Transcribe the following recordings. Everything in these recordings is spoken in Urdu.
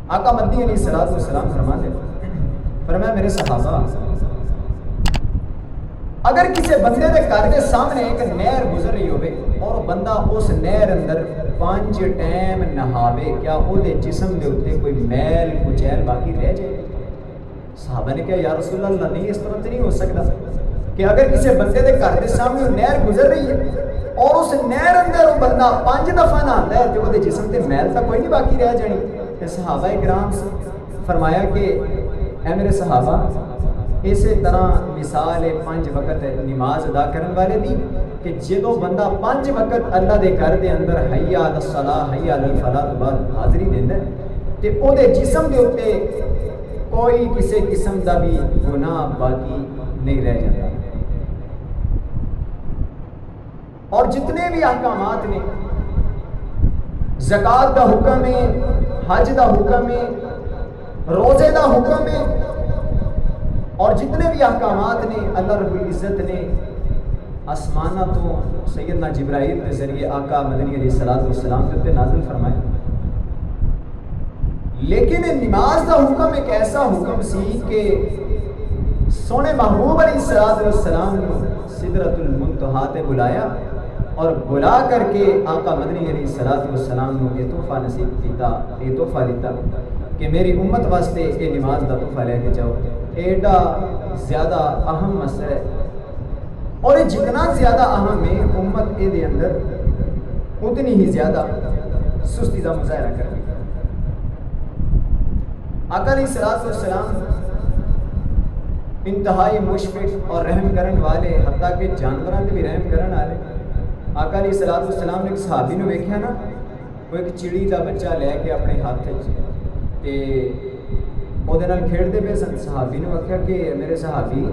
آقا مدنی علیہ السلام فرماتے فرمایا میرے صحابہ اگر کسی بندے دے گھر دے سامنے ایک نہر گزر رہی ہوئے اور بندہ اس نہر اندر 5 ٹائم نہاوے کیا او دے جسم دے اوتے کوئی میل کچیل باقی رہ جائے؟ صحابہ نے کہا یا رسول اللہ نہیں اس طرح تو نہیں ہو سکتا کہ اگر کسی بندے دے گھر دے سامنے نہر گزر رہی ہے اور اس نہر اندر وہ بندہ 5 دفعہ نہاتا ہے تو وہ دے جسم تے میل تا کوئی نہیں باقی رہ جانی؟ کہ صحابہ کرام فرمایا کہ اے میرے صحابہ اسی طرح مثال 5 وقت نماز ادا کرنے والے دی کہ جدو بندہ 5 وقت اللہ دے گھر دے اندر حی علی الصلاۃ حی علی الفلاح تو بعد حاضری دیندا ہے تے او دے جسم دے اوتے کوئی کسی قسم دا بھی گناہ باقی نہیں رہ جاتا. اور جتنے بھی احکامات نے زکوٰۃ دا حکم ہے، حج دا حکم ہے، روزے دا حکم ہے، اور جتنے بھی احکامات نے اللہ رب العزت نے آسمانہ تو سیدنا جبرائیل کے ذریعے آقا مدنی علیہ السلام کے اوپر نازل فرمائے. لیکن نماز دا حکم ایک ایسا حکم سی کہ سونے محبوب علیہ السلام نے سدرۃ المنتہا تے بلایا اور بلا کر کے آقا مدنی علیہ السلام نے یہ تحفہ نصیب کیتا، یہ تحفہ دیتا کہ میری امت واسطے یہ نماز دا تحفہ لے کے جاؤ. ایڈا زیادہ اہم مسئلہ ہے اور یہ جتنا زیادہ اہم ہے امت اے دے اندر اتنی ہی زیادہ سستی دا مظاہرہ کرتی. آقا علیہ السلام انتہائی مشفق اور رحم کرن والے، حتیٰ کہ جانوراں تے بھی رحم کرن والے. آقا علیہ السلام نے ایک صحابی نو ویکھیا نا، وہ ایک چڑی دا بچہ لے کے اپنے ہاتھ تے وہ کھیڑتے پہ سن. صحابی نے آخیا کہ میرے صحابی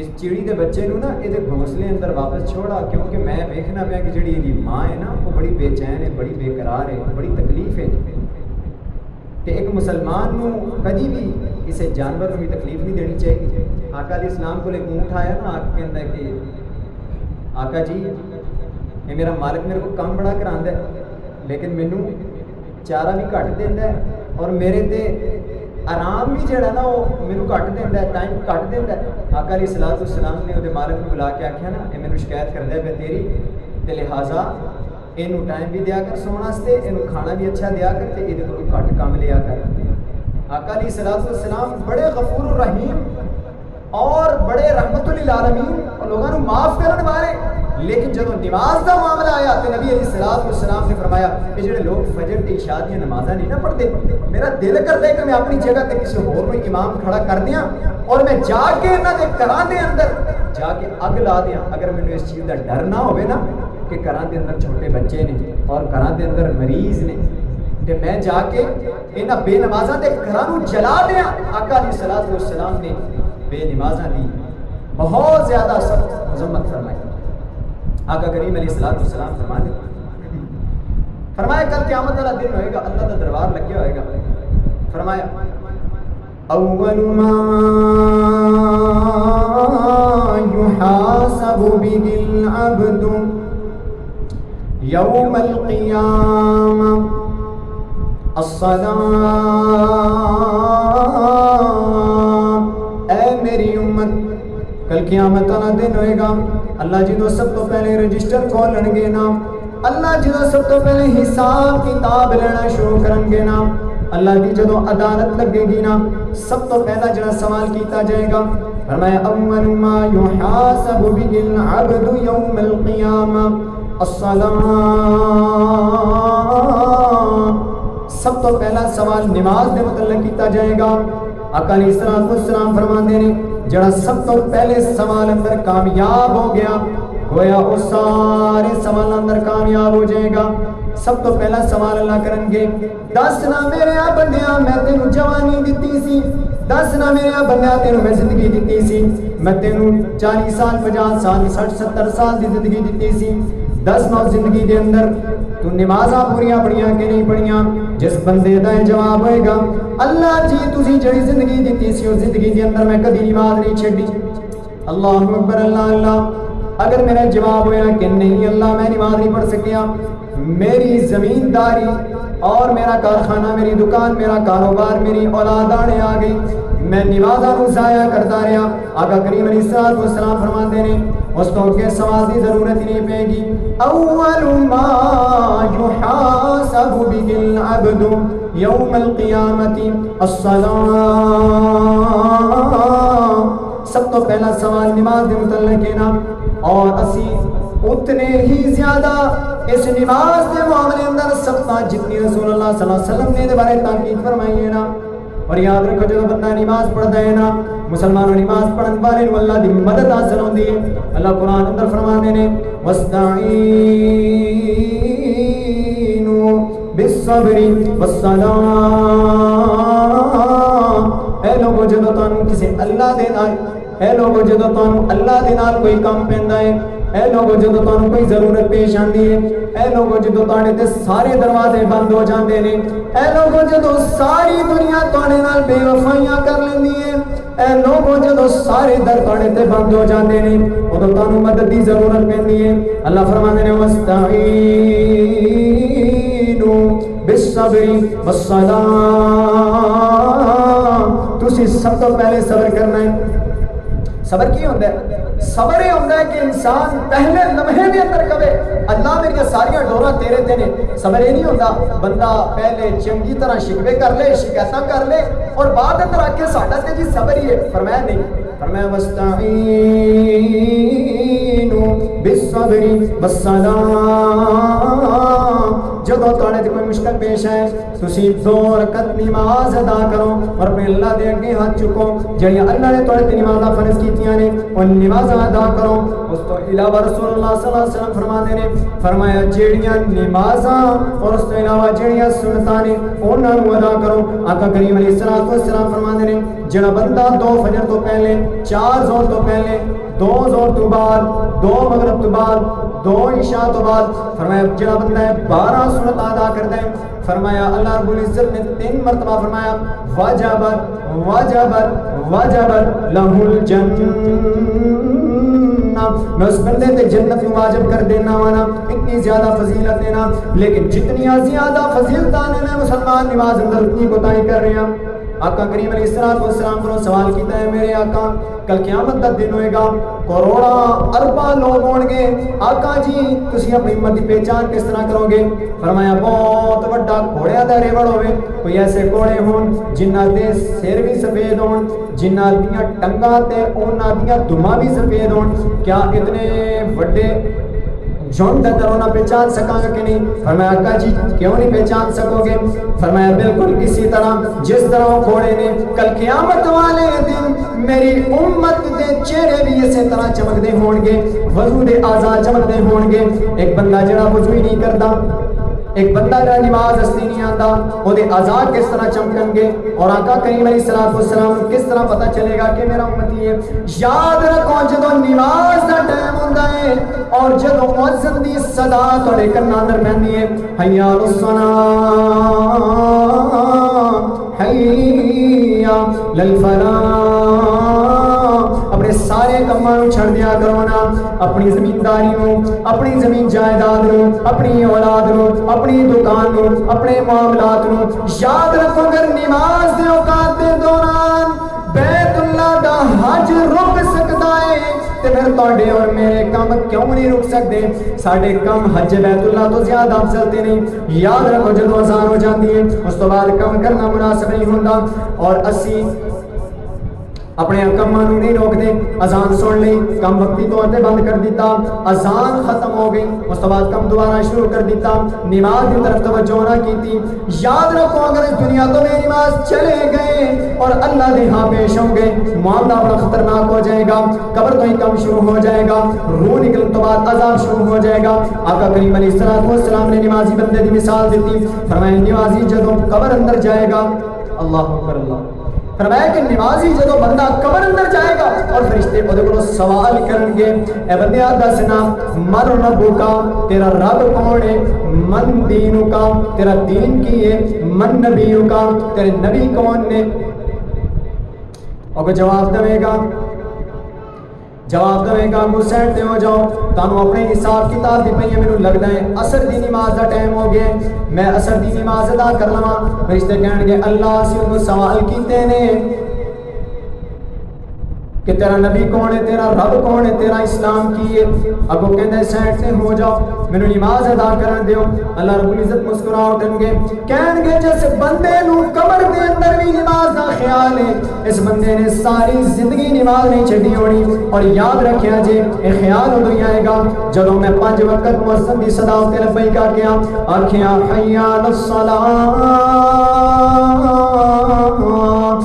اس چڑی دے بچے نو نا یہ گھونسلے اندر واپس چھوڑا، کیونکہ میں ویکھنا پیا کہ جڑی یہ ماں ہے نا وہ بڑی بے چین ہے، بڑی بے قرار ہے، بڑی تکلیف ہے. کہ ایک مسلمان نو کدی بھی اسے جانور کو بھی تکلیف نہیں دینی چاہیے. آقا علیہ السلام کو ایک اونٹ آیا نا، آقا کہندا ہے کہ آقا جی یہ میرا مالک میرے کو کام بڑا کراندا ہے لیکن مینوں چارہ بھی گھٹ دیندا ہے اور میرے تے آرام بھی جڑا نا وہ مینوں گھٹ دیندا ہے، ٹائم گھٹ دیندا ہے. آقا علیہ السلام نے وہ مالک کو بلا کے آخیا نا یہ مینوں شکایت کردا ہے پہ تیری تے لہٰذا یہ ٹائم بھی دیا کر سونے واسطے، یہ کھانا بھی اچھا دیا کر تے یہ کو گھٹ کم لیا کر. آقا علیہ السلام بڑے غفور الرحیم اور بڑے رحمت للعالمین اور لوگوں کو معاف کرنے والے. لیکن جب نماز دا معاملہ آیا تو نبی علیہ السلام نے فرمایا کہ جڑے لوگ فجر تے عشاء دی نمازاں نہیں نہ پڑھتے، میرا دل کرتا ہے کہ میں اپنی جگہ تے کسی اور کو امام کھڑا کر دیاں اور میں جا کے انہاں دے گھراں دے اندر جا کے اگ لا دیاں. اگر مینوں اس چیز دا ڈر نہ ہوئے نا کہ گھراں دے اندر چھوٹے بچے نے اور گھراں دے اندر مریض نے تے میں جا کے انہاں بے نمازاں دے گھراں نوں جلا دیاں. آقا علیہ السلام نے بے نمازاں دی بہت زیادہ سخت مذمت فرمائی. آقا کریم علیہ السلام فرمایا کل قیامت والا دن ہوئے گا، اللہ کا دربار لگیا ہوئے گا. فرمایا اول ما يحاسب به العبد يوم القيامة الصلاة. اے میری امت کل قیامت والا دن ہوئے گا، اللہ جدو سب تو پہلے رجسٹر کھولن گے نا، اللہ جدو سب تو پہلے حساب کتاب لینا شروع کرن گے نا، اللہ دی جدو عدالت لگے گی نا، سب تو پہلا جڑا سوال کیتا جائے گا فرمایا اول ما يحاسب به العبد يوم القيامة الصلاة. سب تو پہلا سوال نماز دے متعلق کیتا جائے گا. آقا علیہ السلام فرماندے نے جڑا سب تو پہلے سوال اندر کامیاب ہو گیا گویا وہ سارے سوال اندر کامیاب ہو جائے گا. سب تو پہلا سوال اللہ کرن گے دس نہ میرے بندیاں میں تینوں جوانی دیتی سی، دس نہ میرے بندیاں تینوں میں زندگی دیتی سی، میں تینوں 40 سال 50 سال 60 70 سال دی زندگی دیتی سی، 10 نو زندگی دے اندر تو نمازاں پوریاں پڑھیاں کہ نہیں پڑھیاں؟ جس بندے دا جواب ہوئے گا اللہ جی تسی جڑی زندگی دیتی سی اس زندگی دے اندر میں کدی نماز نہیں چھڈی. اللہ اکبر اللہ اللہ. اگر میرا جواب ہویا کہ نہیں اللہ میں نماز نہیں پڑھ سکیا، میری زمینداری اور میرا کارخانہ، میری دکان، میرا کاروبار، میری اولاد آنے آ گئی، میں نمازاں نو ضائع کرتا رہا، آقا کریم علیہ الصلوۃ والسلام فرماتے ہیں اس کو کہ سماج کی ضرورت ہی نہیں پے گی۔ اول ما يحاسب به العبد یوم القیامت الصلاۃ، سب تو پہلا سوال نماز کے متعلق ہے نا، اور اسی اتنے ہی زیادہ اس نماز کے معاملے اندر سخت جتنی رسول اللہ صلی اللہ علیہ وسلم نے اس بارے تاکید فرمائی ہے نا۔ اور یاد رکھو جب بندہ نماز پڑھتا ہے نا، مسلمانوں نماز پڑھن والے نو اللہ دی مدد حاصل ہوندی ہے۔ اللہ قرآن اندر فرماتے ہیں وَاسْتَعِينُوا بِالصَّبْرِ وَالصَّلَاةِ، اے لوگو جدو تانوں کسی اللہ دے نال، اے لوگو جدو تانوں اللہ دے نال کوئی کام پیندا ہے، اے لوگو جدو تانوں کوئی ضرورت پیش آندی ہے، اے لوگو جدو تاڑے تے سارے دروازے بند ہو جاندے نے، اے لوگو جدو ساری دنیا تاڑے نال بے وفائیاں کر لیندی ہے، اے لوگو جدو سارے در تاڑے تے بند ہو جاندے نے، ادو تانوں مدد دی ضرورت پیندی ہے۔ اللہ فرماندے نے وَاسْتَعِينُوا بِالصَّبْرِ وَالصَّلَاةِ، تسی سب تو پہلے صبر کرنا ہے۔ صبر کی ہوتا ہے؟ صبر یہ ہوتا ہے کہ انسان پہلے لمحے بھی اندر کبے اللہ میری ساری ڈورا تیرے تے نے۔ صبر یہ نہیں ہوتا بندہ پہلے چنگی طرح شکوے کر لے، شکایتاں کر لے اور بعد اندر آ کے ساڈا تے جی صبر ہی ہے، فرمایا نہیں، فرمایا وَاسْتَعِينُوا بِالصَّبْرِ وَالصَّلَاةِ، جدو تاڑے تے کوئی مشکل پیش ہے تسی 2 رکعت نماز ادا کرو اور اپنے اللہ دے اگے ہاتھ چکو، جڑیاں اللہ نے تاڑے تے نمازاں فرض کیتیاں نے اور نماز ادا کرو۔ اس تو علاوہ رسول اللہ صلی اللہ علیہ وسلم فرماتے نے، فرمایا جڑیاں نمازاں اور اس تو علاوہ جڑیاں سنتاں نے انہاں نوں ادا کرو۔ آقا کریم علیہ الصلوۃ والسلام فرماتے نے جڑا بندہ 2 فجر تو پہلے، 4 ظہر تو پہلے، 2 ظہر تو بعد، 2 مغرب تو بعد، 2 عشاء تو بعد، فرمایا جڑا بندہ 12 سنت ادا کرتا ہے، فرمایا اللہ رب العزت نے 3 مرتبہ فرمایا وجبت وجبت وجبت لہ الجنہ، میں اس بندے تے جنت کو واجب کر دینا وانا، اتنی زیادہ فضیلت دینا، لیکن جتنی زیادہ فضیلت آنے میں مسلمان نماز اندر اتنی کوتاہی کر رہے ہیں۔ آقا کریم علیہ الصلوۃ والسلام کو سوال کیتا ہے میرے آقا کل قیامت دا دن ہوئے گا، کروڑاں ارباں لوگ ہون گے، آقا جی تسی اپنی امت دی پہچان کس طرح کرو گے؟ فرمایا بہت بڑا گھوڑے دا ریوڑ ہوئے، کوئی ایسے گھوڑے ہون جنہاں دے سر بھی سفید ہون، جنہاں دیاں ٹنگاں تے انہاں دیاں دماں بھی سفید ہون، کیا اتنے بڑے جھنڈ اندر ہونا پہچان سکاں گا کہ نہیں؟ فرمایا آقا جی کیوں نہیں پہچان سکو گے؟ فرمایا بالکل اسی طرح جس طرح گھوڑے نے کل قیامت والے دن میری امت دے چہرے بھی اسی طرح چمکتے ہون گے، وضو دے اعضاء چمکتے ہون گے۔ ایک بندہ جڑا وضو ہی نہیں کرتا، ایک بندہ جڑا نماز اصلی نہیں آتا، وہ دے اعضاء کس طرح چمکن گے؟ اور آقا کریم علیہ الصلوۃ والسلام کس طرح پتہ چلے گا کہ میرا امتی ہے؟ یاد رکھو جدو نماز دا ٹائم ہوندا ہے اور جدو مؤذن دی صدا تھوڑے کنا اندر پہندی ہے حی علی الصلاۃ حی علی الفلاح، اپنے سارے کماں نوں چھڑ دیا کرو نا، اپنی زمینداری نوں، اپنی زمین جائیداد نوں، اپنی اولاد نوں، اپنی دکان نوں، اپنے معاملات نوں۔ یاد رکھو اگر نماز دے اوقات دے دوران بیت اللہ دا حج رک سکتا ہے تے پھر تواڈے اور میرے کام کیوں نہیں رک سکتے؟ ساڈے کام حج بیت اللہ تو زیادہ افضل تے نہیں۔ یاد رکھو جدوں اذان ہو جاتی ہے اس تو بعد کام کرنا مناسب نہیں ہوندا، اور اسی اپنے کاماں نوں نہیں روکتے، اذان سن لی کم وقتی طور پہ بند کر دیتا، اذان ختم ہو گئی اس تو بعد کم دوبارہ شروع کر دیتا، نماز کی طرف توجہ نہ کیتی۔ یاد رکھو اگر اس دنیا تو بے نماز چلے گئے اور اللہ دے ہاں پیش ہوں گے، معاملہ بڑا خطرناک ہو جائے گا، قبر تو ہی کم شروع ہو جائے گا، روح نکلنے تو بعد عذاب شروع ہو جائے گا۔ آقا کریم علیہ الصلوۃ والسلام نے نمازی بندے کی مثال دیتی، فرمایا نمازی جدوں قبر اندر جائے گا، اللہ اکبر اللہ، فرمایا کہ نمازی جدو بندہ قبر اندر جائے گا اور فرشتے وہ کو سوال کریں گے، اے بندیا دسنا من ربکا، تیرا رب کون ہے؟ من دینکا، تیرا دین کی ہے؟ من نبیکا، تیرے نبی کون نے؟ اور کو جواب دے گا جواب دے گا مسیٹ تے ہو جاؤ تانوں اپنے حساب کتاب دی پئی مینوں لگدا ہے عصر دی نماز دا ٹائم ہو گیا میں عصر دی نماز ادا کر لواں فرشتے کہن گے اللہ سے انہوں سوال کیتے نے کہ تیرا نبی کون ہے تیرا رب کون ہے تیرا اسلام کی ہے اگو کہندے سائڈ سے ہو جاؤ مینوں نماز ادا کرن دیو اللہ رب العزت مسکرا اٹھن گے کہن گے جس بندے نو کمر دے اندر بھی نماز دا خیال ہے اس بندے نے ساری زندگی نماز نہیں چھڈی ہونی اور یاد رکھیا جے اے خیال ادو ہی آئے گا جدوں میں 5 وقت مؤذن دی صدا تے لبیک کیا آکھیا حی علی الصلاۃ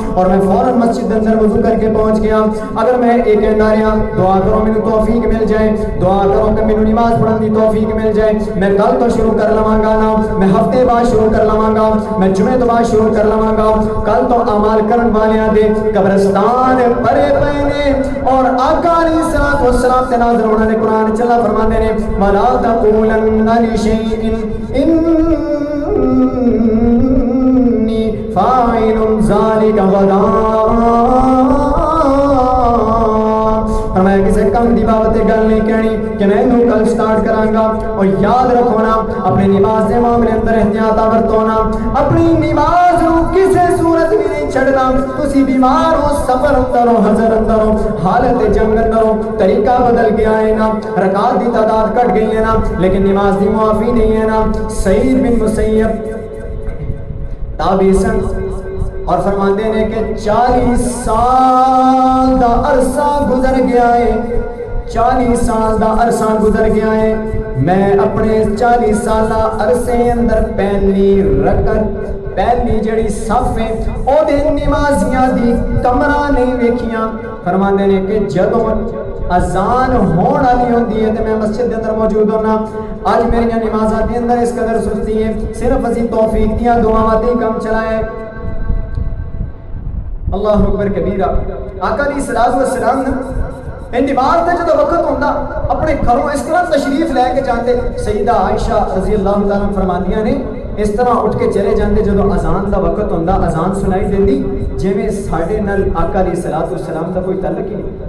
اور میں فوراً مسجد اندر وضو کر کے پہنچ گیا اگر میں ایک کہندا رہا دعا کرو مینوں توفیق مل جائے دعا کرو کہ مینوں نماز پڑھن دی توفیق مل جائے میں کل تو شروع کر لواں گا نا میں ہفتے بعد شروع کر لواں گا میں جمعے تو بعد شروع کر لواں گا کل تو اعمال کرن والیاں دے قبرستان بھرے پئے نے اور آقا علیہ الصلوۃ والسلام تے ناظر انہاں نے قرآن چلا فرماندے نے ولا تقولن لشیء فاعل ذلك غدا میں کسی کم دی بابت گل نہیں کہنی کہ میں انہوں کل سٹارٹ کراں گا اور یاد رکھونا اپنی نماز دے معاملے اندر احتیاط برتونا اپنی نماز نو کسی صورت بھی نہیں چھڑنا تسی بیمار ہو سفر اندر ہو حضر اندر ہو حالت جنگ اندر ہو طریقہ بدل گیا ہے نا رکعات دی تعداد کٹ گئی ہے نا لیکن نماز دی معافی نہیں ہے نا سعید بن مسیب تابعی سن اور فرماندے نے کہ 40 سال دا عرصہ گزر گیا ہے 40 سال دا عرصہ گزر گیا ہے میں اپنے 40 سالہ عرصے اندر پہلی رکعت پہلی جڑی صف ہے او دے نمازیاں دی کمرہ نہیں ویکھیاں فرماندے نے کہ جدوں اذان ہون والی ہوندی ہے تے میں مسجد دے اندر موجود ہونا اج میری نمازاں دے اندر اس قدر سستی ہے صرف اسی توفیق دیاں دعاواں تے کم چلائے اللہ اکبر کبیرہ آقا علیہ الصلوۃ والسلام نے نماز تے جدوں وقت ہوندا اپنے گھروں اس طرح تشریف لے کے جاندے سیدہ عائشہ رضی اللہ تعالیٰ عنہ فرماندیاں نے اس طرح اٹھ کے چلے جاندے جدوں اذان دا وقت ہوندا اذان سنائی دیندی جویں ساڈے نال آقا علیہ الصلوۃ والسلام دا کوئی تعلق ہی نہیں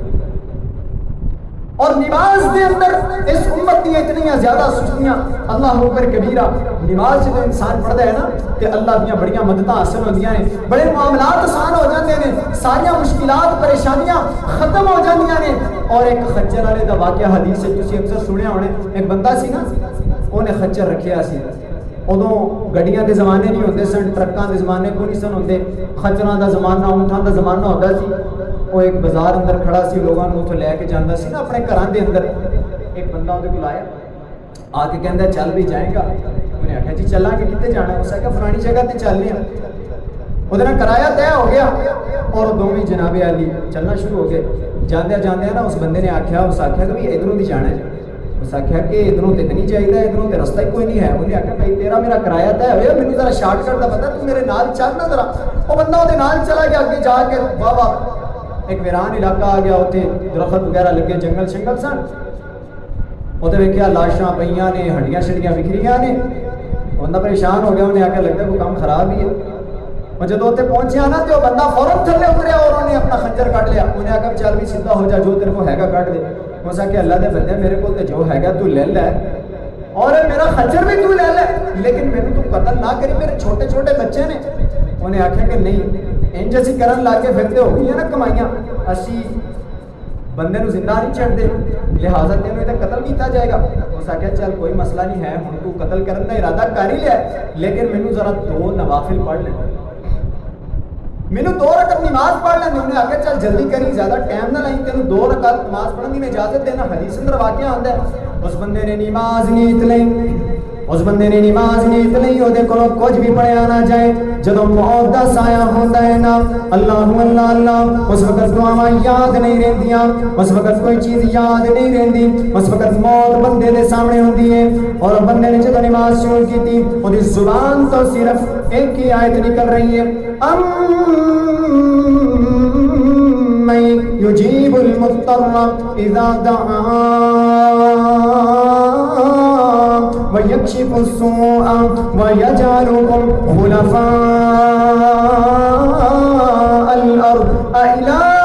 اور نماز دے اندر اس امت دی اتنی زیادہ سستیاں اللہ اکبر کبیرہ نماز جب انسان پڑھدا ہے نا کہ اللہ دیاں بڑیاں مدداں حاصل ہوندیاں نے بڑے معاملات آسان ہو جاندے نے ساری مشکلات پریشانیاں ختم ہو جاندیاں نے اور ایک خچر والے دا واقعہ حدیث سے تسی اکثر سنیا ہونے ایک بندہ سی نا اونے خچر رکھیا سی ادوں گڈیاں دے زمانے نہیں ہوندے سن ٹرکاں دے زمانے کوئی نہیں سن ہوندے خچراں دا زمانہ اونٹاں دا زمانہ ہوندا سی وہ ایک بازار اندر کھڑا سی لوگاں نوں اتھوں لے کے جاندا سی نا اپنے گھراں دے اندر ایک بندہ اودے کول آیا آ کے کہندا چل بھی جائے گا انہیں آکھیا جی چلاں گے کتے جانا ہے اس نے کہا فلانی جگہ تے چلنے ہیں اودے نال کرایہ طے ہو گیا اور دوویں جناب علی چلنا شروع ہو گئے جاندے نا اس بندے نے آکھیا کہ بھئی ادھروں دی جانا ہے اس آکھیا کہ ادھروں تے نہیں چاہیے ادھروں تے رستہ ہی کوئی نہیں ہے انہیں آکھیا بھائی تیرا میرا کرایہ طے ہویا مینوں ذرا شارٹ کٹ دا پتہ تو میرے نال چل نا ذرا وہ بندہ اودے نال چلا گیا اگے جا کے واہ واہ ایک ویران علاقہ آ گیا اتنے درخت وغیرہ لگے جنگل شنگل سن اتنے ویکھیا لاشاں پئیاں نے ہڈیاں شڈیاں بکھریاں نے بندہ پریشان ہو گیا انہیں آ کے لگتا ہے کوئی کام خراب ہی ہے اور جب اتنے پہنچیا نا تو بندہ فوراً تھلے اتریا اور انہیں اپنا خنجر کٹ لیا انہیں آ کے چل بھی سیدھا ہو جا جو تیرے کو ہیگا کٹ دے اس آ کے اللہ دے بندے میرے کو تے جو ہیگا تو لے لے اور میرا خنجر بھی تو لے لے لیکن میرے تو قتل نہ کری میرے چھوٹے چھوٹے بچے نے انہیں آخیا کہ نہیں انج اسی کرن لا کے پھرتے ہو گئی ہیں نا کمائیاں اسی بندے نو زندہ نہیں چھڑ دے لہٰذا تینوں ادھر قتل کیتا جائے گا اس آخیا چل کوئی مسئلہ نہیں ہے ہن تو قتل کرن دا ارادہ کر ہی لیا لیکن مینوں ذرا 2 نوافل پڑھ لے مینوں 2 رکعت نماز پڑھ لیں انہیں آخیا چل جلدی کری زیادہ ٹائم نہ لائیں تینوں 2 رکعت نماز پڑھنے کی میں اجازت دینا حدیث اندر واقعہ آندا ہے اس بندے نے نماز نیت لئی اس بندے نے نماز نیت لئی اودے کولوں کچھ بھی پڑھیا نہ جائے جدوں موت دا سایہ ہوندا ہے نا اللہ اللہ اللہ اس وقت دعاواں یاد نہیں رہندیاں اس وقت کوئی چیز یاد نہیں رہندی اس وقت موت بندے دے سامنے ہوندی ہے اور بندے نے جدوں نماز شروع کیتی اودی زبان تو صرف ایک ہی آیت نکل رہی ہے من یجیب المضطر اذا دعا وَيَكْشِفُ السُّوءَ وَيَجْعَلُكُمْ خُلَفَاءَ الْأَرْضِ أَإِلَٰهٌ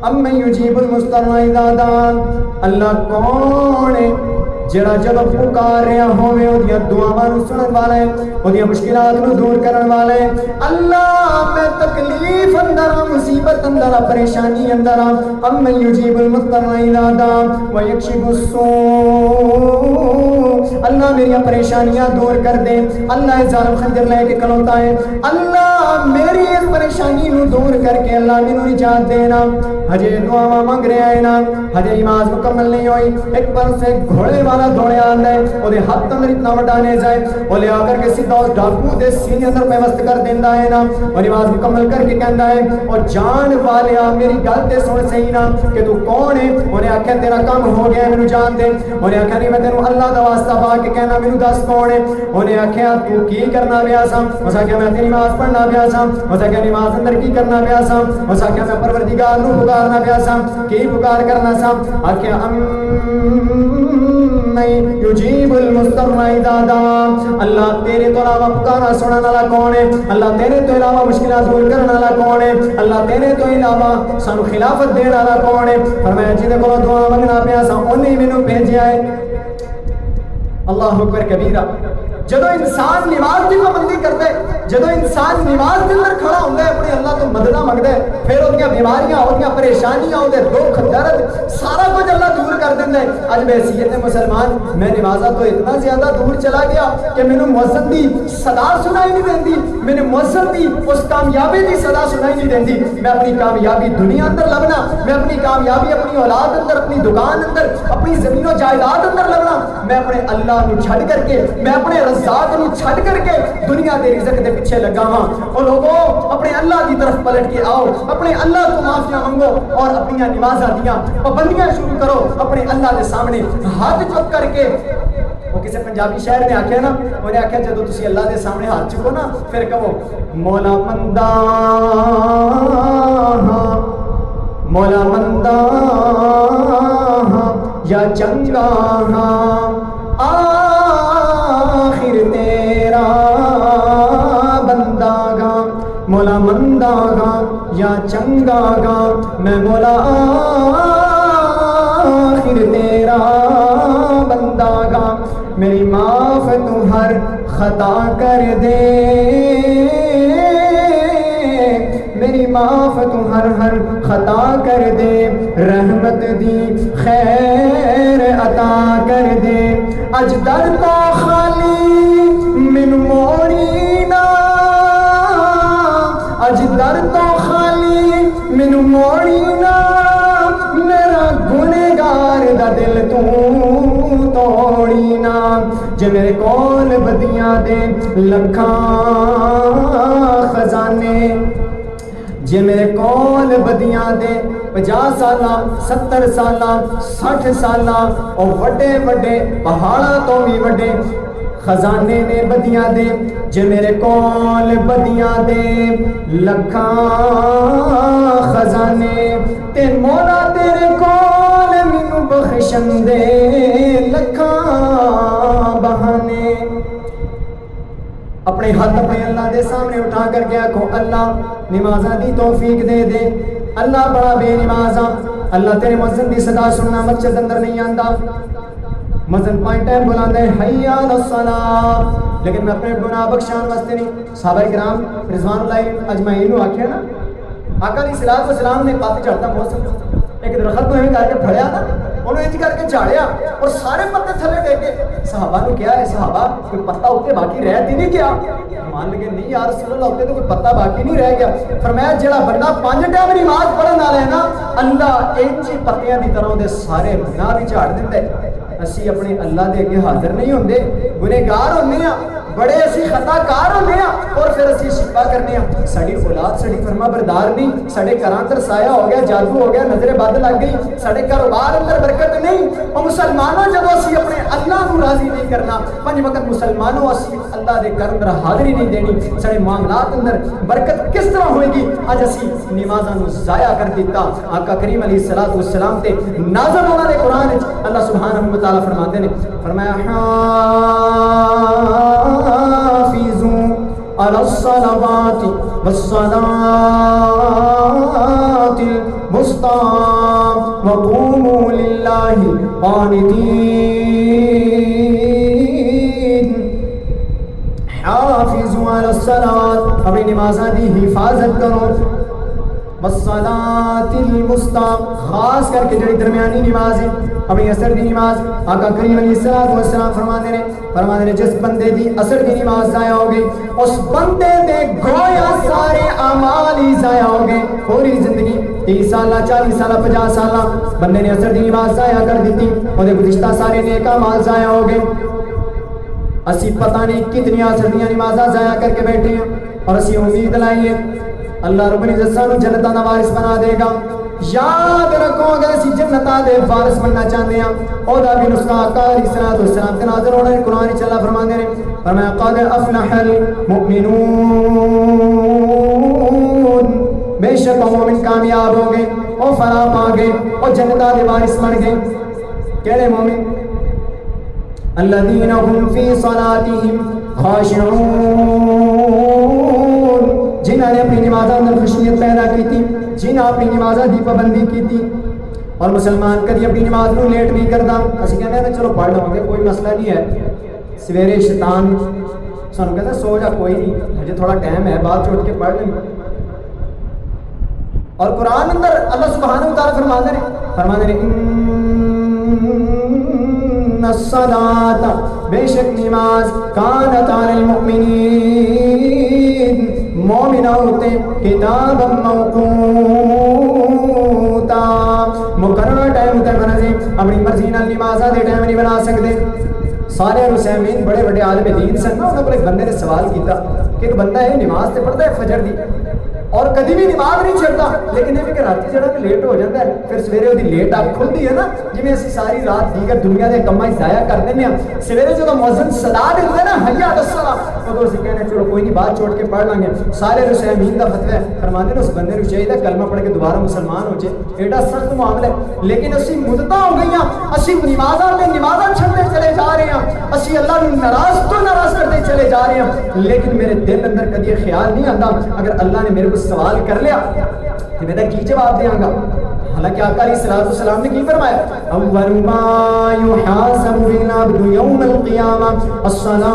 امن یجیب المضطر اذا دعا، اللہ کون ہے جڑا جب پکار رہا ہوئے اودیاں دعاواں نوں سنن والا ہے، اودیاں مشکلات نوں دور کرن والا ہے۔ اللہ میں تکلیف اندر ہاں، مصیبت اندر ہاں، پریشانی اندر ہاں، امن یجیب المضطر اذا دعا ویکشف السوء، اللہ میری پریشانیاں دور کر دے۔ اللہ ظالم خنجر لے کے کھلوتا ہے، اللہ میری اس پریشانی نوں دور کر کے اللہ مینوں نجات دینا۔ ہجے دعا مانگ رہا ہے نا، ہجے نماز مکمل نہیں ہوئی، ایک پر سے گھوڑے والا دوڑیا آندا ہے، اودے ہاتھ اندر اتنا وڈا نیزا ہے، او لے آ کر کے سیدھا اس ڈاکو دے سینے اندر پیوست کر دیندا ہے نا، اور نماز مکمل کر کے کہندا ہے او جان والیا میری گل تے سن صحیح نا کہ تو کون ہے؟ اونے آکھیا تیرا کام ہو گیا مینوں جان دے۔ اونے آکھیا نہیں میں تینوں اللہ دا واسطہ پا کے کہنا مینوں دس کون ہے؟ اونے آکھیا تو کی کرنا پیا سا؟ اس آکھیا میں تے نماز پڑھنا پیا سا۔ اس آکھیا نماز اندر کی کرنا پیا سا؟ اس آکھیا میں پروردگار نوں پکارنا پیا سا۔ کی پکار کرنا سا؟ آکھیا یجیب المضطر اذا دعا، اللہ تیرے تو علاوہ پکارا سننے والا کون ہے؟ اللہ تیرے تو علاوہ مشکلات دور کرنے والا کون ہے؟ اللہ تیرے تو علاوہ سانو خلافت دینے والا کون ہے؟ فرمایا جے کو دعا منگنا پیا سا اونے مینوں بھیجیا ہے۔ اللہ اکبر کبیرہ۔ جدو انسان نماز کی پابندی کرتا ہے، جدو انسان نماز کے اندر کھڑا ہوتا ہے اپنے اللہ تو مدد مانگتا ہے، پھر ان کی بیماریاں، ان کی پریشانیاں، ان کے دکھ درد سارا کچھ اللہ دور کر دیتا ہے۔ اج بحیثیت مسلمان میں نمازہ تو اتنا زیادہ دور چلا گیا کہ مینوں مؤذن دی صدا سنائی نہیں دیندی، مینوں مؤذن دی اس کامیابی دی صدا سنائی نہیں دیندی۔ میں اپنی کامیابی دنیا اندر لبنا، میں اپنی کامیابی اپنی اولاد اندر، اپنی دکان اندر، اپنی زمین و جائیداد اندر لبنا۔ میں اپنے اللہ نو چھڈ کر کے، میں اپنے رزاق نو چھڈ کر کے دنیا دے رزق دے پیچھے لگا ہاں۔ اور لوگوں اپنے اللہ کی طرف پلٹ کے آؤ، اپنے اللہ کو معافیاں منگو اور اپنی نمازاں دیاں پابندیاں شروع کرو اپنے اللہ دے سامنے ہاتھ چک کر کے۔ وہ کسی پنجابی شہر نے آکھیا نا، انہیں آکھیا جدو تسی اللہ دے سامنے ہاتھ چکو نا پھر کہو مولا مندہ مولا مندہ یا چنگا آخر تیرا بندہ گا، مولا مندہ گا یا چنگا گا، میں مولا آخر تیرا بندہ گا۔ میری معاف تو ہر خطا کر دے، میری معاف تو ہر خطا کر دے، رحمت دی خیر عطا کر دے۔ اج در تو خالی من موڑی نا، اج در تو خالی من موڑی نا، میرا گنہگار دا دل تو توڑی نا۔ جے میرے کول بدیاں دے لکھاں خزانے، جے میرے کول بدیاں دے 50 سالہ 70 سالہ 60 سالہ اور وڈے وڈے پہاڑاں تو بھی وڈے خزانے نے بدیاں دے، جے میرے کول بدیاں دے لکھاں خزانے، تے مولا تیرے کول مینوں بخشن دے لکھاں بہانے۔ اپنے ہاتھ اپنے اللہ دے سامنے اٹھا کر کے آکھو اللہ نمازاں دی توفیق دے دے۔ اللہ بڑا بے نمازاں، اللہ تیرے مؤذن دی صدا سننا مسجد اندر نہیں آندا، مؤذن پانچ ٹائم بلاندا ہے حی علی الصلاۃ، لیکن میں اپنے گناہ بخشان واسطے نہیں۔ صحابہ کرام رضوان اللہ اجمعین نو آکھیا نا، آقا علیہ الصلوۃ والسلام نے پت چڑھتا موسم ایک درخت کو ایویں کر کے پھڑیا نا، انہوں انج کر کے جھاڑیا اور سارے پتے تھلے دے کے صحابہ نو کیا ہے صحابہ کوئی پتا اوتے باقی رہ تے نہیں گیا؟ مان لگے نہیں یا رسول اللہ اوتے تو کوئی پتا باقی نہیں رہ گیا۔ فرمایا جڑا بندہ 5 ٹائم نماز پڑھن والا ہے نا، اللہ انج پتیاں دی طرح دے سارے گناہ بھی جھاڑ دیندا ہے۔ اسی اپنے اللہ دے اگے حاضر نہیں ہوندے، گنہگار ہوندے ہاں، بڑے اسی خطا کار ہوندے ہاں، اور پھر اسی شکوا کرنے ہاں۔ ساڈی اولاد ساڈی فرما بردار نہیں، ساڈے گھراں اندر سایہ ہو گیا، جادو ہو گیا، نظر بد لگ گئی، ساڈے کاروبار اندر برکت نہیں۔ اور مسلمانوں جدو اسی اپنے اللہ کو راضی نہیں کرنا، 5 وقت مسلمانوں اسی اللہ دے گھر اندر حاضری نہیں دینی، ساڈے معاملات اندر برکت کس طرح ہوئے گی؟ اج اسی نمازاں نو ضائع کر دیتا۔ آقا کریم علیہ الصلوۃ والسلام تے نازل ہونے والے قرآن وچ اللہ سبحانہ و تعالی فرماتے ہیں، فرمایا حافظوا علی الصلوات والصلاة الوسطى وقوموا للہ قانتین. حافظوا علی الصلاۃ، اپنی نمازاں دی حفاظت کرو. والصلاۃ الوسطی، خاص کر کے جڑی درمیانی نماز ہے اپنی اثر دی نماز. آقا کریم علیہ الصلوۃ والسلام فرماندے نے جس بندے دی اثر دی نماز ضائع ہو گئی اس بندے دے گویا سارے اعمال ہی ضائع ہو گئے. پوری زندگی 30 سالہ 40 سالہ 50 سالہ بندے نے اثر دی نماز ضائع کر دیتی، وہ دے گزشتہ سارے نیک اعمال ضائع ہو گئے. اسی پتہ نہیں کتنی اثر دی نمازاں ضائع کر کے بیٹھے ہیں اور اسی امید لائی ہے اللہ رب العزت سانو جنتاں دا وارث بنا دے گا. یاد رکھو اگر اسی جنتاں دے وارث بننا چاہتے ہیں او دا بھی نسخہ آقا علیہ الصلوۃ والسلام کے نازل ہونا ہے. قرآن وچ اللہ فرماندے نے فرمایا قد افلح المؤمنون، بے شک مومن کامیاب ہو گئے، او فلاح پا گئے، او جنتاں دے وارث بن گئے. کہڑے مومن؟ الذین هم فی صلاتهم خاشعون، جنہوں نے اپنی نمازاں اندر خشیت پیدا کی تھی، جنہوں اپنی نمازاں دی پابندی کی تھی. اور مسلمان کبھی اپنی نماز نو لیٹ نہیں کرتا. اسی کہتے ہیں چلو پڑھ لوں گے کوئی مسئلہ نہیں ہے. سویرے شیطان سانو کہتا سو جا کوئی نہیں، مجھے تھوڑا ٹائم ہے بعد چھوڑ کے پڑھ لیں. اور قرآن اندر اللہ سبحانہ و تعالیٰ فرماندے نے ان الصلاۃ، بے شک نماز کانت علی المؤمنین، مومنہ ہوتے کتاب موقوتا، مقررہ ٹائم تے بنا دے. اپنی مرضی نال نمازاں دے ٹائم نہیں بنا سکتے. صالح الحسین بڑے بڑے عالم دین سن، انہوں نے ایک بندے نے سوال کیتا کہ ایک بندہ ہے نماز تے پڑھتا ہے فجر دی اور کدی بھی نماز نہیں چھڑتا، لیکن یہ کہ راتی جڑا لیٹ ہو جاتا ہے پھر سویرے وہ لیٹ آنکھ کھلتی ہے نا، جی اسی ساری رات دیگر دنیا کے کماں ضائع کر دیں. سویرے جب مؤذن صدا دیتا ہے نا حی علی الصلاۃ، تو اسی کہنے چلو کوئی نہیں بات چھوڑ کے پڑھ لیں گے. سارے رسائمین کا فتوی ہے، فرماتے ہیں اس بندے کو چاہیے کلمہ پڑھ کے دوبارہ مسلمان ہو جائے. ایڈا سخت معاملہ ہے، لیکن اسی مدتاں ہو گئی ہیں، اسی نمازاں چھڑتے چلے جا رہے ہیں، اسی اللہ کو ناراض کرتے چلے جا رہے ہیں. لیکن میرے دل اندر کبھی خیال نہیں آتا اگر اللہ نے میرے کو سوال کر لیا کہ میں کی جواب دیاں گا. حالانکہ آقا علیہ الصلوۃ والسلام نے کی فرمایا اول ما یحاسب العبد یوم القیامہ الصلاۃ،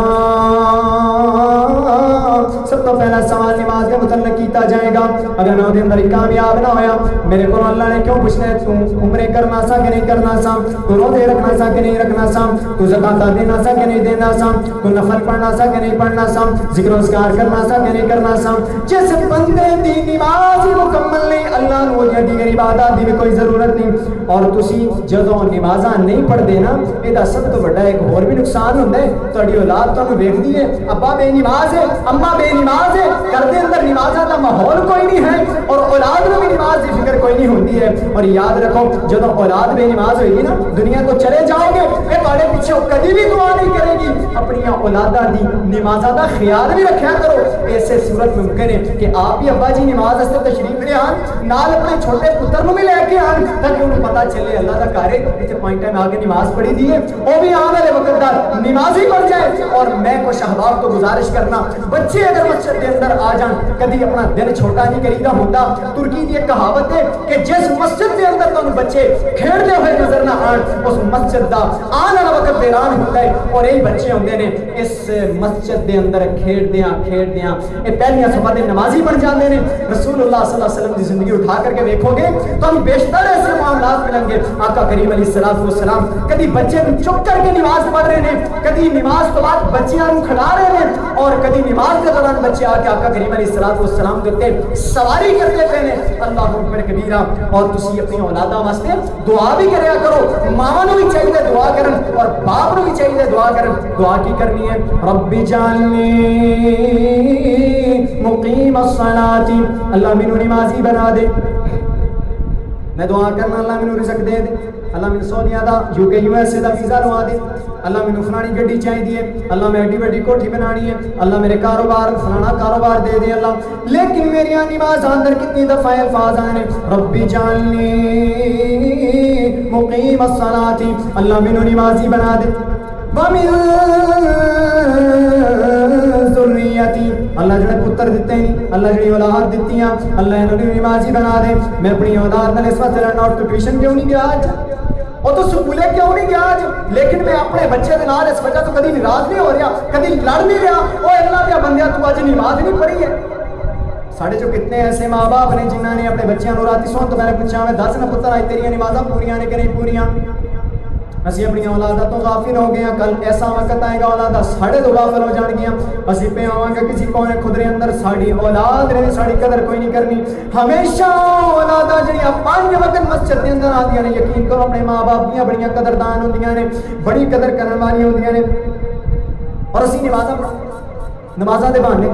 سب تو پہلا سوال نماز کے متعلق کیتا جائے گا. اگر میں اندر اندر کامیاب نہ ہویا میرے کو اللہ نے کیوں پوچھنا ہے تو عمرے کرنا سا کہ نہیں کرنا سا، تو روزے رکھنا سا کہ نہیں رکھنا سا، تو زکات دینا سا کہ نہیں دینا سا، تو نفل پڑھنا سا کہ نہیں پڑھنا سا، ذکر و اذکار کرنا سا کہ نہیں کرنا سا. جس بندے دی نماز ہی مکمل نہیں اللہ نو دیگر عبادات دی کوئی ضرورت نہیں. اور تسی جدوں نمازاں نہیں پڑھدے نا یہ سب تو بڑا ایک اور بھی نقصان ہوتا ہے. تہاڈی اولاد تانوں ویکھدی ہے ابا بے نماز ہے اما بے نماز ہے، گھر دے اندر نمازاں دا ماحول کوئی نہیں ہے اور اولاد نو بھی نماز دی فکر کوئی نہیں ہوندی ہے. اور یاد رکھو جدوں اولاد بے نماز ہوئے گی نا دنیا کو چلے جاؤ گے یہ تہاڈے پیچھے کبھی بھی دعا نہیں کرے گی. اپنی اولاداں دی نمازاں دا خیال بھی رکھیا کرو. ایسے صورت ممکن ہے کہ آپ ہی ابا جی نماز واسطے تشریف لے آن، نال اپنے چھوٹے پتر نو بھی لے کے آن تاکہ انہوں پتہ چلے اللہ دا گھر ہے اتنے پوائنٹ ٹائم آ کے نماز پڑھی دی ہے، وہ بھی آنے والے وقت دا نماز ہی پڑھ جائے. اور میں کچھ احباب تو گزارش کرنا بچے اگر مسجد کے اندر آ جان کبھی اپنا دل چھوٹا نہیں کریدا ہوتا. ترکی کی ایک کہاوت ہے کہ جس مسجد کے اندر تمہیں بچے کھیلتے ہوئے نظر نہ آن اس مسجد دا آنے والا وقت ویران ہوتا ہے. اور یہی بچے ہوندے نے اس مسجد دے اندر کھیڈدیاں یہ پہلیاں صفحہ دے نمازی بن جاندے نے. رسول اللہ صلی اللہ علیہ وسلم کی زندگی اٹھا کر کے دیکھو گے تو ہم بیشتر ایسے معاملات ملیں گے. آقا کریم علیہ الصلوۃ والسلام کدی بچے کو چک کر کے نماز پڑھ رہے ہیں، کدی نماز تو بعد بچیاں کو کھلا رہے ہیں، اور کدی نماز کے دوران بچے آ کے آقا کریم علیہ الصلوۃ والسلام کے اوپر سواری کرتے پے نے. اللہ اکبر کبیرہ. اور تسی اپنی اولاداں واسطے دعا بھی کریا کرو. ماں نو بھی چاہیے دعا کرن اور باپ نو بھی چاہیے دعا کرن. دعا کی کرنی ہے رب اجعلنی مقیم الصلاۃ، اللہ مینوں نمازی بنا دے. میں دعا کرنا اللہ مینوں رزق دے دے، اللہ مینوں سونیا دا UK USA دا ویزا لوا دے، اللہ مینوں فلانی گڈی چاہیے، اللہ میں ایڈی وڈی کوٹھی بنانی ہے، اللہ میرے کاروبار فلانا کاروبار دے دے اللہ. لیکن میری نماز اندر کتنی دفعہ الفاظ آئے ہیں رب اجعلنی مقیم الصلاۃ، اللہ مینوں نمازی بنا دے. وَمِن ذریتی، اللہ جڑے پتر دیتے ہیں، اللہ جڑی اولاد دیتی ہیں، اللہ انہوں نے نمازی بنا دے. میں اپنی اولاد نال اس وقت لڑنا، اور تو ٹیوشن کیوں نہیں گیا آج، وہ تو سکولے کیوں نہیں گیا آج، لیکن میں اپنے بچے دے نال اس وجہ تو کدی ناراض نہیں ہو رہا، کدی لڑ نہیں رہا. وہ اللہ دیا بندیا تو اج نماز نہیں پڑھی ہے. ساڑھے جو کتنے ایسے ماں باپ نے جنہوں نے اپنے بچیاں نو راتی سون تو پہلے پوچھا میں 10 نہ پتر آج تیری نمازاں پوریاں نے کہ نہیں پوریاں. اسی اپنی اولادہ تو غافل ہو گئے ہیں. کل ایسا وقت آئے گا اولادہ ساڑھے تو غافل ہو جان گیا. اسی پہ آواں گا کسی کونے خدرے اندر ساڑھی اولاد نے ساڑھی قدر کوئی نہیں کرنی. ہمیشہ اولادہ جڑیاں 5 وقت مسجد کے اندر آدیاں نے، یقین کرو اپنے ماں باپ دیاں بڑیاں قدردان ہوندیاں نے، بڑی قدر کرن والی ہوندیاں نے. اور اسی نمازاں دے بہانے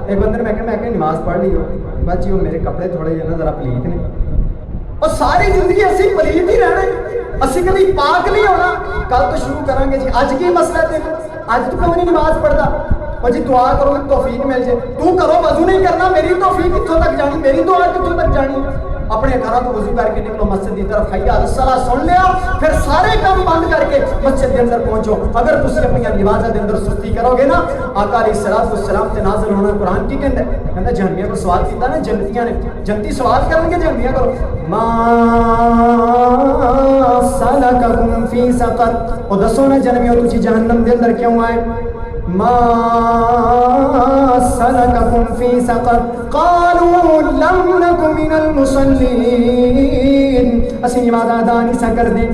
ایک بندے نے میں کہ نماز پڑھ لی ہو بس جی وہ میرے کپڑے تھوڑے جہاں نا ذرا پلیت نے، اور ساری زندگی اسی پلیت ہی رہنا، اسی کبھی پاک نہیں ہونا. کل تو شروع کریں گے جی اج کی مسئلہ ہے، اج تو کیوں نہیں نماز پڑھتا، اور جی دعا کرو کہ توفیق مل جائے. تو کرو وضو نہیں کرنا، میری توفیق کتوں تک جانی، میری دعا کتوں تک جانی. اپنے گھروں کو وضو کر کے نکلو مسجد کی طرف، حی علی الصلاۃ سن لیا، پھر سارے کام بند کر کے مسجد کے اندر پہنچو. اگر تسی اپنی نمازاں دے اندر سستی کرو گے نا، آقا علیہ الصلوۃ والسلام تے نازل ہونا قرآن کی کہندا جہنمیاں کو سوال کیتا نا، جنتیاں نے، جنتی سوال کرن گے جہنمیاں کرو ما سلککم فی سقر، او دسو نا جہنمیوں تسی جہنم دے اندر کیوں آئے. ما سلککم فی سقر قالوا لم نک من المصلین، اسی نماز ادا نہیں سا کر دیں.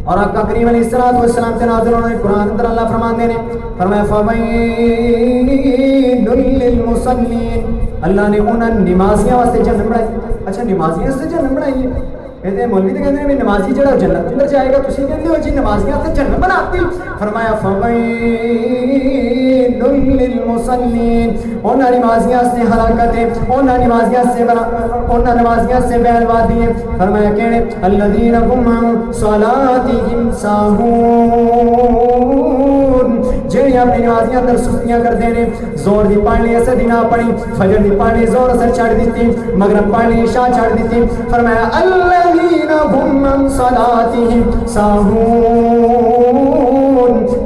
اور آقا کریم علیہ الصلوۃ والسلام تے نازل ہونے قرآن اندر اللہ فرماندے نے، فرمایا فویل للمصلین، اللہ نے انہاں نمازیاں واسطے جنت بنائی. اچھا نمازیاں واسطے جنت بنائی ہے، کہتے ہیں مولوی تو کہتے ہیں نمازی جڑا جنت اندر جائے گا، تسی کہندے ہو جی نمازیاں واسطے جنت بناتی. فرمایا فویل للمصلین، انہاں نمازیاں سے ہلاکت ہے، انہاں نمازیاں سے بیل وادی ہے. فرمایا کہنے الذین هم عن صلاتهم ساہون، جڑی اپنی نمازیاں اندر سستیاں کرتے ہیں. زور دی پڑھنی اثر دی نہ پڑھی، فجر دی پڑھنی زور اثر چھڑ دیتی، مغرب پڑھنی عشاء چھڑ دیتی. فرمایا الذین هم عن صلاتهم ساہون.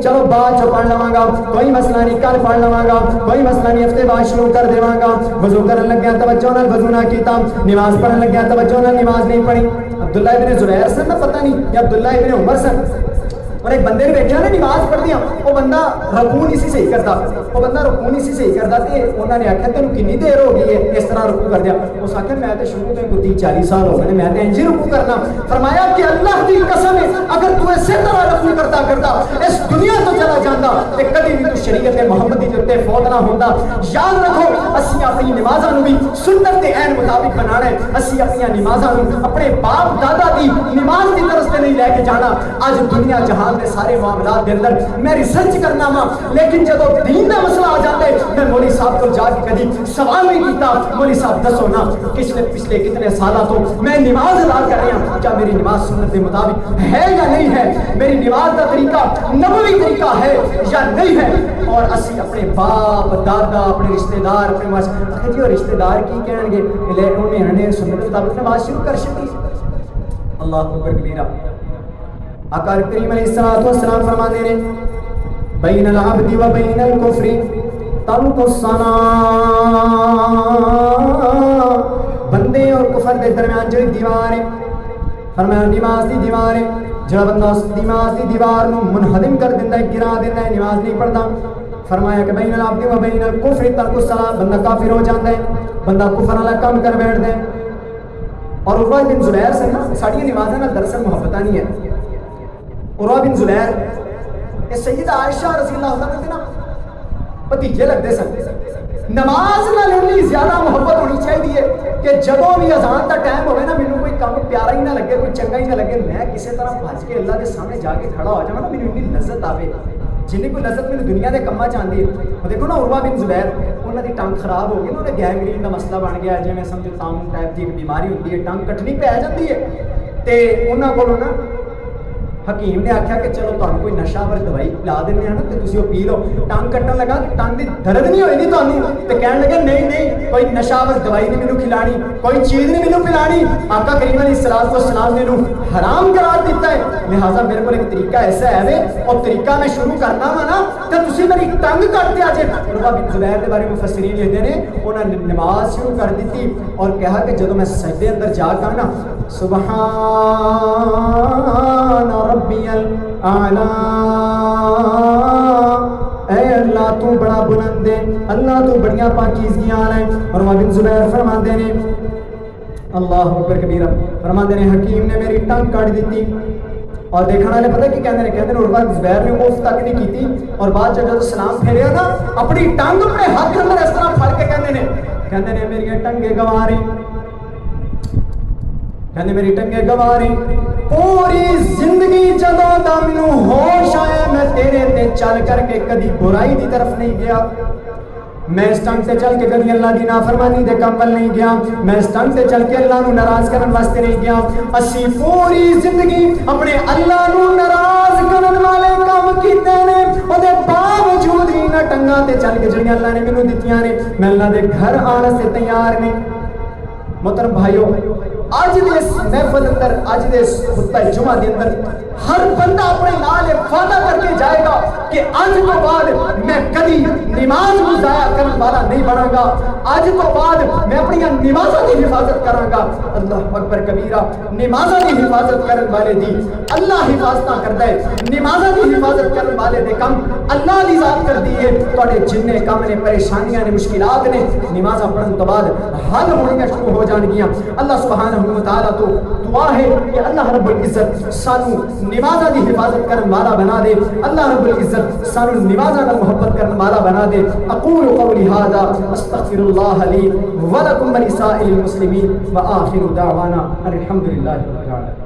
چلو بعد چ پڑھ لواں گا، کوئی مسئلہ نہیں، کل پڑھ لواں گا، کوئی مسئلہ نہیں، ہفتے بعد شروع کر دیواں گا. وضو کرن لگیا توجہ نال وضو نہ کیتا، نماز پڑھن لگیا توجہ نال نماز نہیں پڑھی. عبداللہ ابن زبیر سن نہ پتہ نہیں یا عبداللہ ابن عمر سن، اور ایک بندے نے دیکھا نا نماز پڑھ دیا، وہ بندہ رکوع نہیں سی صحیح کرتا، وہ بندہ رکوع نہیں سی صحیح کرتا. تے انہوں نے آخیا تینوں کنی دیر ہو گئی ہے اس طرح رکوع کر دیا. اس آخیا میں تو شروع میں 30-40 سال ہو گئے میں تو انج ہی رکوع کرنا. فرمایا کہ اللہ کی قسم ہے اگر تو اسی طرح رکوع کرتا اس دنیا تو چلا جاتا تے کبھی بھی تو شریعت محمدی کے اوپر فوت نہ ہوتا. یاد رکھو اسی اپنی نمازاں نوں بھی سنت کے عین مطابق بنانا ہے. اسی اپنی نمازاں نوں اپنے باپ دادا دی نماز کی طرف سے نہیں لے کے جانا. اج دنیا جہان کے سارے معاملات کے اندر میں ریسرچ کرنا وا، لیکن جب دین کا مسئلہ آ جاتا ہے میں مولوی صاحب کو جا کے کبھی سوال نہیں کیتا مولوی صاحب دسو نا پچھلے کتنے سالوں تو میں نماز ادا کر رہا ہوں، کیا میری نماز سنت کے مطابق ہے یا نہیں ہے، میری نماز کا طریقہ نبوی طریقہ ہے یا نہیں ہے. اور اسی اپنے باپ دادا اپنے رشتہ دار اپنے جی وہ رشتہ دار کی کہیں گے لے انہیں سنت کے مطابق نماز شروع کر شکی. اللہ اکبر کبیرہ. آقا کریم علیہ الصلوۃ والسلام فرماتے ہیں بین العبد و بین الکفر ترک الصلاۃ، بندے اور کفر کے درمیان جو دیوار ہے، فرمایا نماز دی دیوار ہے. جڑا بندہ اس نماز دی دیوار نو منہدم کر دیندا ہے، گرا دیندا ہے، نماز نہیں پڑھتا. فرمایا کہ بین العبد و بین الکفر ترک الصلاۃ، بندہ کافر ہو جاتا ہے، بندہ کفر والا کام کر بیٹھتا ہے. اور عروہ بن زبیر سے نا ساری نمازاں نال دراصل محبت نہیں ہے. عروہ بن زبیر یہ سیدہ عائشہ رضی اللہ عنہ کے نا بھتیجے لگتے سن. نماز نال اتنی زیادہ محبت ہونی چاہیے کہ جدوں بھی اذان کا ٹائم ہوئے نا مینوں کوئی کام پیارا ہی نہ لگے، کوئی چنگا ہی نہ لگے، میں کسی طرح بھج کے اللہ کے سامنے جا کے کھڑا ہو جاواں نا مینوں اتنی لذت آوے جنہیں کوئی لذت مینوں دنیا کے کماں چ آندی ہے. دیکھو نا عروہ بن زبیر انہوں کی ٹنگ خراب ہو گئی، انہوں نے گینگرین کا مسئلہ بن گیا، جی میں سمجھو تام ٹائپ کی ایک بیماری ہوتی ہے، ٹنگ کٹنی پی جاتی ہے. تے انہوں کو نا حکیم نے آخیا کہ چلو تمہیں کوئی نشہ ور دوائی پلا دینا ہے نا تو تھی وہ پی لو. ٹنگ کٹن لگا ٹنگ کی درد نہیں ہوئی تمہیں تو کہنے لگے نہیں نہیں کوئی نشاور دوائی نہیں مینوں کھلانی، کوئی چیز نہیں مینوں پلانی، آقا کریم علیہ الصلوۃ والسلام نے حرام قرار دیتا ہے، لہٰذا میرے کو ایک طریقہ ایسا ہے اور طریقہ میں شروع کرنا وا نا تے تسی میری ٹنگ کٹ دیا جے۔ عروہ بن زبیر دے بارے مفسرین لکھتے ہیں انہاں نے نماز شروع کر دیتی اور کہا کہ جدوں میں سجدے اندر جا گا نا سبحان ربی الاعلی، اے اللہ تو بڑا بلند ہے، اللہ تو بڑیاں پاکیزگیاں والا ہے۔ عروہ بن زبیر فرماندے نے اللہ اکبر کبیرہ، فرماندے نے حکیم نے میری ٹنگ کٹ دیتی اور دیکھنے والے پتہ کی کہندے نے عروہ بن زبیر نے اف تک نہیں کیتی اور بعد جب سلام پھیریا نا اپنی ٹنگ اپنے ہاتھ اندر اس طرح پھڑ کے کہندے نے میری ٹنگے گواری، کہندے میری ٹنگے گواری، پوری زندگی جدوں دا مینوں ہوش آیا میں تیرے تے چل کر کے کدی برائی دی طرف نہیں گیا، میں اس ٹنگ سے چل کے کبھی اللہ دی نافرمانی دے کم ول نہیں گیا، میں اس ٹنگ سے چل کے اللہ نو ناراض کرن واسطے نہیں گیا، اسی پوری زندگی اپنے اللہ نو ناراض کرن والے کام کیتے نے، او دے باوجود ہی نہ ٹنگاں تے چل کے جڑیاں اللہ نے مینوں دتیاں نے میں اللہ دے گھر آنے سے تیار نہیں۔ محترم بھائیو، آج دے اس محفل اندر، آج دے اس خطبہ جمعہ دے اندر ہر بندہ اپنے نال وعدہ کر کے جائے گا کہ آج تو بعد میں کبھی نماز کو ضائع کرنے والا نہیں بناں گا، آج تو بعد میں اپنی نمازوں کی حفاظت کراں گا۔ اللہ اکبر کبیرہ، نمازوں کی حفاظت کرنے والے دی اللہ حفاظتاں کردا ہے، نمازوں کی حفاظت کرنے والے دے کم اللہ دی ذات کر دی ہے، تواڈے جننے کم نے پریشانیاں نے مشکلات نے نمازاں پڑھن تو بعد حل ہونیاں شروع ہو جان گیاں۔ اللہ سبحانہ و تعالیٰ تو دعا ہے کہ اللہ رب العزت سانو نمازاں دی حفاظت کرن والا بنا دے، اللہ رب العزت سانو نمازاں نال محبت کرن والا بنا دے۔ اقول قولی ھذا استغفر اللہ لی ولکم ولسائر المسلمین وآخر دعوانا الحمد للہ رب العالمین۔